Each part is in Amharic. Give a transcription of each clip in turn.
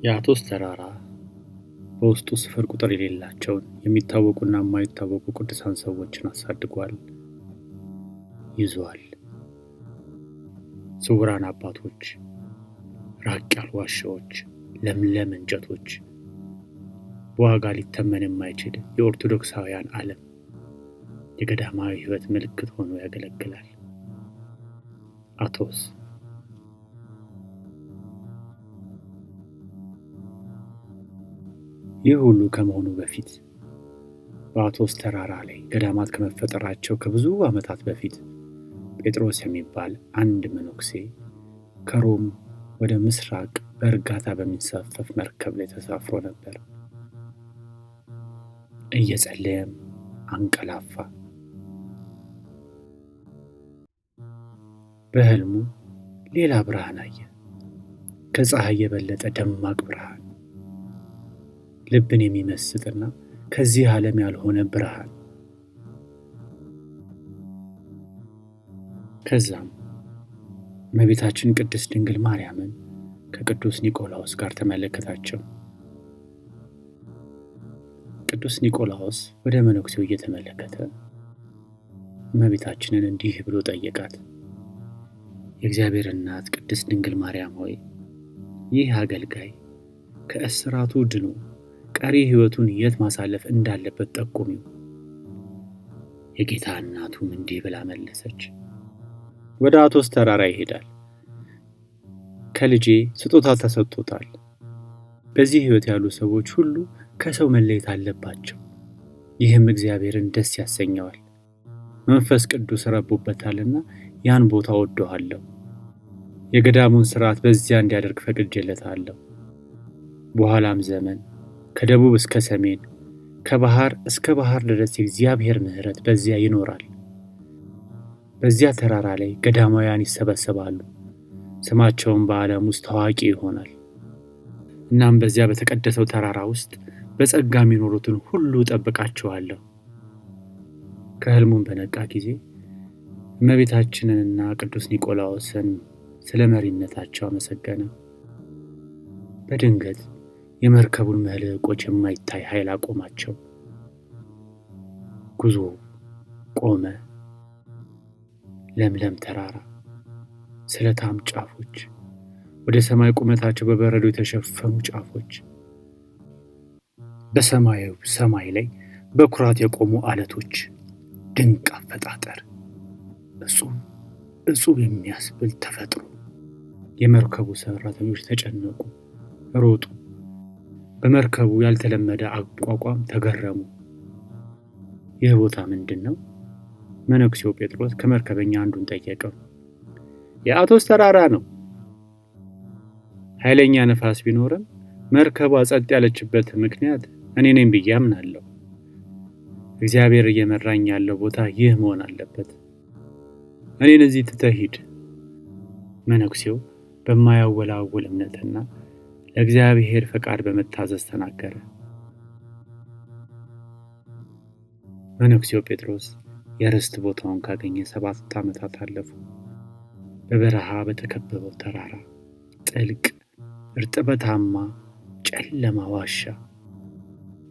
የአቶስ ተራራ በውስጡ ስፍር ቁጥር የሌላቸውን የሚታወቁና የማይታወቁ ቅዱሳን ሰዎችን አሳድጓል፣ ይዟል። ስውራን አባቶች፣ ራቅ ያሉ ዋሻዎች፣ ለምለም እንጨቶች፣ በዋጋ ሊተመን የማይችል የኦርቶዶክሳውያን ዓለም የገዳማዊ ሕይወት ምልክት ሆኖ ያገለግላል። አቶስ ይህ ሁሉ ከመሆኑ በፊት በአቶስ ተራራ ላይ ገዳማት ከመፈጠራቸው ከብዙ ዓመታት በፊት ጴጥሮስ የሚባል አንድ መነኩሴ ከሮም ወደ ምስራቅ በእርጋታ በሚንሳፈፍ መርከብ ላይ ተሳፍሮ ነበር። እየጸለየም አንቀላፋ። በሕልሙ ሌላ ብርሃን አየ፣ ከፀሐይ የበለጠ ደማቅ ብርሃን፣ ልብን የሚመስጥና ከዚህ ዓለም ያልሆነ ብርሃን። ከዛም እመቤታችን ቅድስት ድንግል ማርያምን ከቅዱስ ኒቆላዎስ ጋር ተመለከታቸው። ቅዱስ ኒቆላዎስ ወደ መነኩሴው እየተመለከተ እመቤታችንን እንዲህ ብሎ ጠየቃት። የእግዚአብሔር እናት ቅድስት ድንግል ማርያም ሆይ፣ ይህ አገልጋይ ከእስራቱ ድኖ ቀሪ ሕይወቱን የት ማሳለፍ እንዳለበት ጠቁሚው። የጌታ እናቱም እንዲህ ብላ መለሰች፣ ወደ አቶስ ተራራ ይሄዳል። ከልጄ ስጦታ ተሰጥቶታል። በዚህ ሕይወት ያሉ ሰዎች ሁሉ ከሰው መለየት አለባቸው። ይህም እግዚአብሔርን ደስ ያሰኘዋል። መንፈስ ቅዱስ ረቦበታልና ያን ቦታ ወደዋለሁ። የገዳሙን ሥርዓት በዚያ እንዲያደርግ ፈቅጄለታለሁ። በኋላም ዘመን ከደቡብ እስከ ሰሜን ከባህር እስከ ባህር ድረስ የእግዚአብሔር ምሕረት በዚያ ይኖራል። በዚያ ተራራ ላይ ገዳማውያን ይሰበሰባሉ። ስማቸውም በዓለም ውስጥ ታዋቂ ይሆናል። እናም በዚያ በተቀደሰው ተራራ ውስጥ በጸጋ የሚኖሩትን ሁሉ እጠብቃቸዋለሁ። ከሕልሙም በነቃ ጊዜ እመቤታችንንና ቅዱስ ኒቆላዎስን ስለ መሪነታቸው አመሰገነ። በድንገት የመርከቡን መልሕቆች የማይታይ ኃይል አቆማቸው። ጉዞ ቆመ። ለምለም ተራራ፣ ስለታም ጫፎች፣ ወደ ሰማይ ቁመታቸው በበረዶ የተሸፈኑ ጫፎች፣ በሰማያዊ ሰማይ ላይ በኩራት የቆሙ አለቶች፣ ድንቅ አፈጣጠር፣ እጹብ የሚያስብል ተፈጥሮ። የመርከቡ ሰራተኞች ተጨነቁ፣ ሮጡ። በመርከቡ ያልተለመደ አቋቋም ተገረሙ። ይህ ቦታ ምንድን ነው? መነኩሴው ጴጥሮስ ከመርከበኛ አንዱን ጠየቀው። የአቶስ ተራራ ነው። ኃይለኛ ነፋስ ቢኖርም መርከቧ ጸጥ ያለችበት ምክንያት እኔ ነኝ ብዬ አምናለሁ። እግዚአብሔር እየመራኝ ያለው ቦታ ይህ መሆን አለበት። እኔን እዚህ ትተህ ሂድ። መነኩሴው በማያወላውል እምነትና ለእግዚአብሔር ፈቃድ በመታዘዝ ተናገረ። መነኩሴው ጴጥሮስ የርስት ቦታውን ካገኘ 7 ዓመታት አለፉ። በበረሃ በተከበበው ተራራ ጥልቅ እርጥበታማ ጨለማ ዋሻ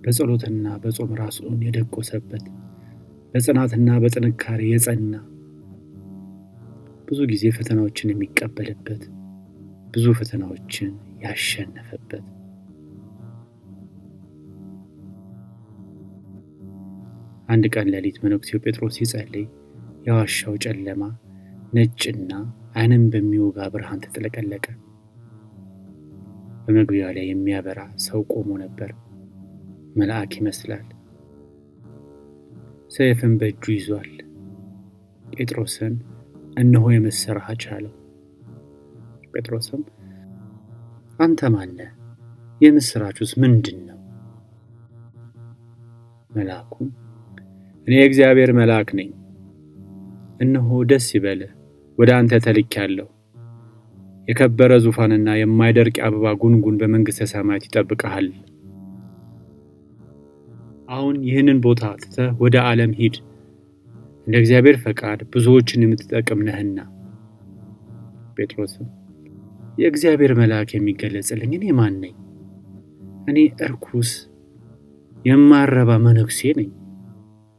በጸሎትና በጾም ራሱን የደቆሰበት በጽናትና በጥንካሬ የጸና ብዙ ጊዜ ፈተናዎችን የሚቀበልበት ብዙ ፈተናዎችን ያሸነፈበት። አንድ ቀን ሌሊት መነኩሴው ጴጥሮስ ሲጸልይ የዋሻው ጨለማ ነጭና ዓይንን በሚወጋ ብርሃን ተጥለቀለቀ። በመግቢያው ላይ የሚያበራ ሰው ቆሞ ነበር። መልአክ ይመስላል። ሰይፍን በእጁ ይዟል። ጴጥሮስን እነሆ የምስራች አለው። ጴጥሮስም አንተ ማነህ? የምስራቹስ ምንድን ነው? መልአኩም እኔ የእግዚአብሔር መልአክ ነኝ። እነሆ ደስ ይበልህ፣ ወደ አንተ ተልኬአለሁ። የከበረ ዙፋንና የማይደርቅ አበባ ጉንጉን በመንግሥተ ሰማያት ይጠብቅሃል። አሁን ይህንን ቦታ ትተህ ወደ ዓለም ሂድ። እንደ እግዚአብሔር ፈቃድ ብዙዎችን የምትጠቅም ነህና። ጴጥሮስም የእግዚአብሔር መልአክ የሚገለጽልኝ እኔ ማን ነኝ? እኔ እርኩስ የማረባ መነኩሴ ነኝ።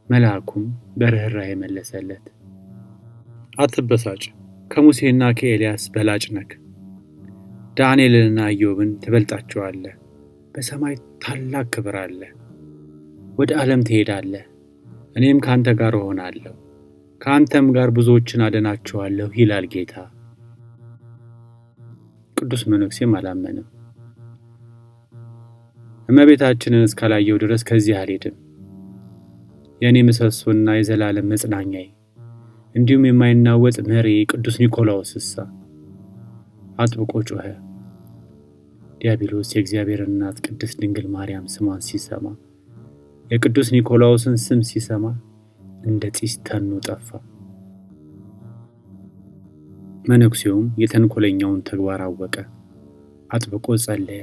መልአኩም በርህራኄ መለሰለት፣ አትበሳጭ፣ ከሙሴና ከኤልያስ በላጭ ነህ። ዳንኤልንና ኢዮብን ትበልጣቸዋለህ። በሰማይ ታላቅ ክብር አለ። ወደ ዓለም ትሄዳለህ፣ እኔም ካንተ ጋር እሆናለሁ፣ ከአንተም ጋር ብዙዎችን አድናቸዋለሁ ይላል ጌታ። ቅዱስ መነኩሴም አላመነም። እመቤታችንን እስካላየው ድረስ ከዚህ አልሄድም። የእኔ ምሰሶና የዘላለም መጽናኛዬ እንዲሁም የማይናወጥ መሪ ቅዱስ ኒቆላዎስሳ አጥብቆ ጮኸ። ዲያብሎስ የእግዚአብሔር እናት ቅድስት ድንግል ማርያም ስሟን ሲሰማ፣ የቅዱስ ኒቆላዎስን ስም ሲሰማ እንደ ጢስ ተኖ ጠፋ። መነኩሴውም የተንኮለኛውን ተግባር አወቀ። አጥብቆ ጸለየ።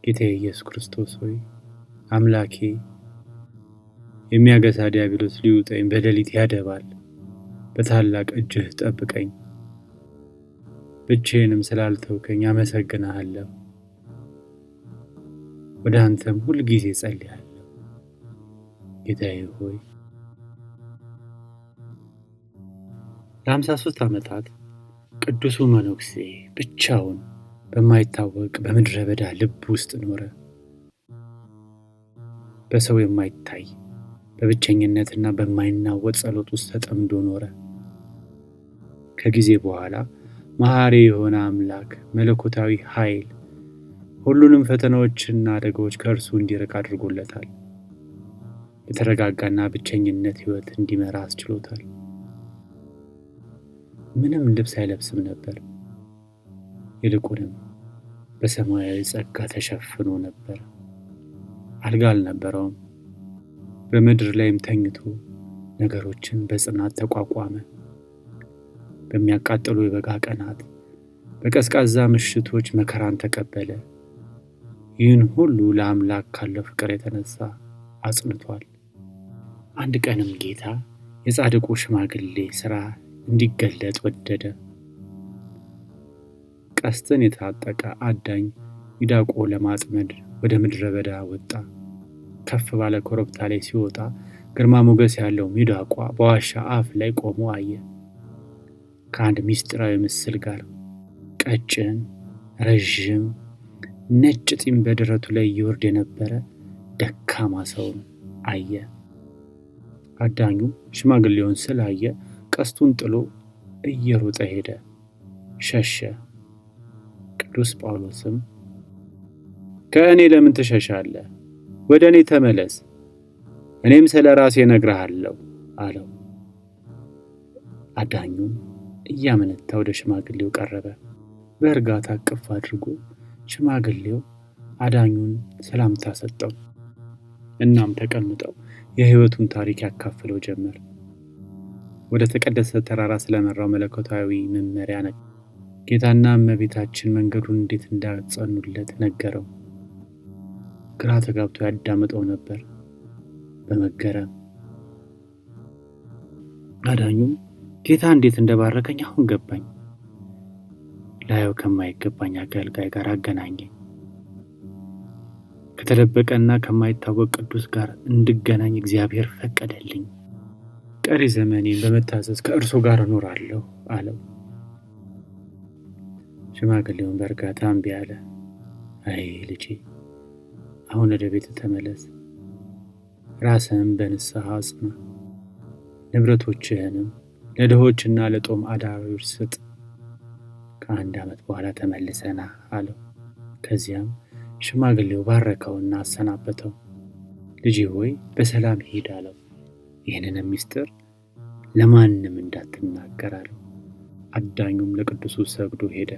ጌታዬ ኢየሱስ ክርስቶስ ሆይ፣ አምላኬ፣ የሚያገሳ ዲያብሎስ ሊውጠኝ በሌሊት ያደባል። በታላቅ እጅህ ጠብቀኝ። ብቻዬንም ስላልተውከኝ አመሰግንሃለሁ። ወደ አንተም ሁል ጊዜ ጸልያለሁ። ጌታዬ ሆይ ለ53 ዓመታት ቅዱሱ መነኩሴ ብቻውን በማይታወቅ በምድረ በዳ ልብ ውስጥ ኖረ። በሰው የማይታይ በብቸኝነትና በማይናወጥ ጸሎት ውስጥ ተጠምዶ ኖረ። ከጊዜ በኋላ መሐሪ የሆነ አምላክ መለኮታዊ ኃይል ሁሉንም ፈተናዎችና አደጋዎች ከእርሱ እንዲርቅ አድርጎለታል። የተረጋጋና ብቸኝነት ሕይወት እንዲመራ አስችሎታል። ምንም ልብስ አይለብስም ነበር። ይልቁንም በሰማያዊ ጸጋ ተሸፍኖ ነበር። አልጋ አልነበረውም። በምድር ላይም ተኝቶ ነገሮችን በጽናት ተቋቋመ። በሚያቃጥሉ የበጋ ቀናት፣ በቀዝቃዛ ምሽቶች መከራን ተቀበለ። ይህን ሁሉ ለአምላክ ካለው ፍቅር የተነሳ አጽንቷል። አንድ ቀንም ጌታ የጻድቁ ሽማግሌ ሥራ እንዲገለጥ ወደደ። ቀስትን የታጠቀ አዳኝ ሚዳቆ ለማጥመድ ወደ ምድረ በዳ ወጣ። ከፍ ባለ ኮረብታ ላይ ሲወጣ ግርማ ሞገስ ያለው ሚዳቋ በዋሻ አፍ ላይ ቆሞ አየ። ከአንድ ምስጢራዊ ምስል ጋር ቀጭን፣ ረዥም፣ ነጭ ጢም በደረቱ ላይ ይወርድ የነበረ ደካማ ሰውን አየ። አዳኙ ሽማግሌውን ስላየ ቀስቱን ጥሎ እየሮጠ ሄደ፣ ሸሸ። ቅዱስ ጳውሎስም ከእኔ ለምን ትሸሻለህ? ወደ እኔ ተመለስ፣ እኔም ስለ ራሴ እነግርሃለሁ አለው። አዳኙም እያመነታ ወደ ሽማግሌው ቀረበ። በእርጋታ እቅፍ አድርጎ ሽማግሌው አዳኙን ሰላምታ ሰጠው። እናም ተቀምጠው የሕይወቱን ታሪክ ያካፍለው ጀመር። ወደ ተቀደሰ ተራራ ስለመራው መለኮታዊ መመሪያ ጌታና እመቤታችን መንገዱን እንዴት እንዳጸኑለት ነገረው። ግራ ተጋብቶ ያዳምጠው ነበር በመገረም። አዳኙም ጌታ እንዴት እንደባረከኝ አሁን ገባኝ። ላየው ከማይገባኝ አገልጋይ ጋር አገናኘኝ። ከተደበቀና ከማይታወቅ ቅዱስ ጋር እንድገናኝ እግዚአብሔር ፈቀደልኝ። ቀሪ ዘመኔን በመታዘዝ ከእርሱ ጋር እኖራለሁ አለው። ሽማግሌውን በእርጋታ እምቢ አለ። አይ ልጄ፣ አሁን ወደ ቤት ተመለስ፣ ራስህን በንስሐ አጽና፣ ንብረቶችህንም ለድሆችና ለጦም አዳሪዎች ስጥ። ከ1 ዓመት በኋላ ተመልሰና አለው። ከዚያም ሽማግሌው ባረከውና አሰናበተው። ልጄ ሆይ በሰላም ሂድ አለው። ይህንንም ምስጢር ለማንም እንዳትናገር አለው። አዳኙም ለቅዱሱ ሰግዶ ሄደ።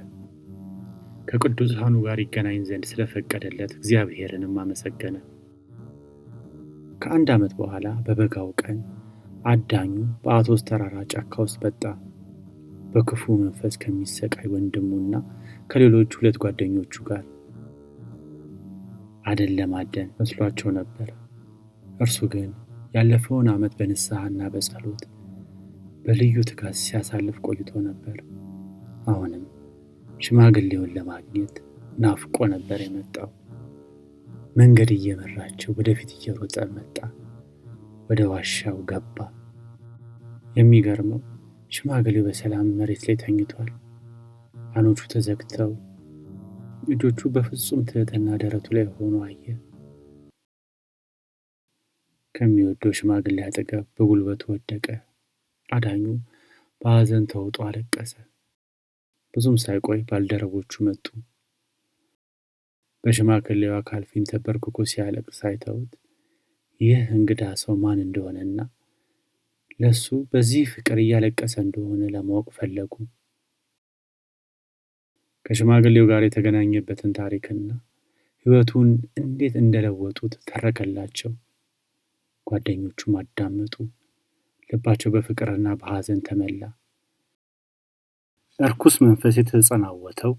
ከቅዱሳኑ ጋር ይገናኝ ዘንድ ስለፈቀደለት እግዚአብሔርንም አመሰገነ። ከ1 ዓመት በኋላ በበጋው ቀን አዳኙ በአቶስ ተራራ ጫካ ውስጥ ወጣ። በክፉ መንፈስ ከሚሰቃይ ወንድሙና ከሌሎች 2 ጓደኞቹ ጋር። አደን ለማደን መስሏቸው ነበር። እርሱ ግን ያለፈውን ዓመት በንስሐና በጸሎት በልዩ ትጋት ሲያሳልፍ ቆይቶ ነበር። አሁንም ሽማግሌውን ለማግኘት ናፍቆ ነበር የመጣው። መንገድ እየመራቸው ወደፊት እየሮጠ መጣ። ወደ ዋሻው ገባ። የሚገርመው ሽማግሌው በሰላም መሬት ላይ ተኝቷል። ዓይኖቹ ተዘግተው እጆቹ በፍጹም ትህትና ደረቱ ላይ ሆኖ አየ። ከሚወደው ሽማግሌ አጠገብ በጉልበቱ ወደቀ። አዳኙ በሐዘን ተውጦ አለቀሰ። ብዙም ሳይቆይ ባልደረቦቹ መጡ። በሽማግሌው አካል ፊት ተንበርክኮ ሲያለቅስ አይተውት ይህ እንግዳ ሰው ማን እንደሆነና ለሱ በዚህ ፍቅር እያለቀሰ እንደሆነ ለማወቅ ፈለጉ። ከሽማግሌው ጋር የተገናኘበትን ታሪክና ሕይወቱን እንዴት እንደለወጡት ተረከላቸው። ጓደኞቹም አዳመጡ። ልባቸው በፍቅርና በሐዘን ተመላ። እርኩስ መንፈስ የተጸናወተው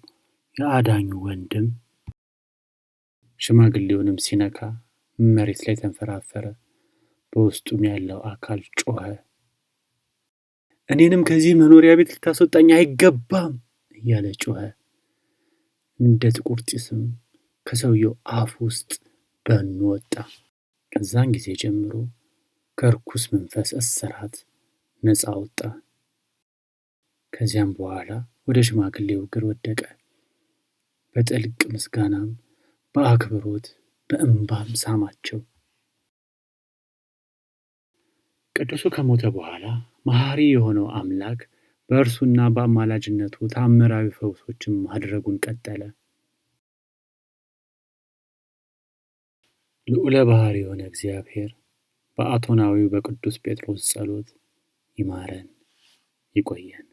የአዳኙ ወንድም ሽማግሌውንም ሲነካ መሬት ላይ ተንፈራፈረ። በውስጡም ያለው አካል ጮኸ። እኔንም ከዚህ መኖሪያ ቤት ልታስወጣኝ አይገባም እያለ ጮኸ። እንደ ጥቁር ጢስም ከሰውየው አፍ ውስጥ በኖ ወጣ። ከዛን ጊዜ ጀምሮ ከርኩስ መንፈስ እስራት ነፃ ወጣ። ከዚያም በኋላ ወደ ሽማግሌው እግር ወደቀ። በጥልቅ ምስጋናም በአክብሮት በእንባም ሳማቸው። ቅዱሱ ከሞተ በኋላ መሐሪ የሆነው አምላክ በእርሱና በአማላጅነቱ ታምራዊ ፈውሶችን ማድረጉን ቀጠለ። ልዑለ ባሕሪ የሆነ እግዚአብሔር በአቶናዊው በቅዱስ ጴጥሮስ ጸሎት ይማረን፣ ይቆየን።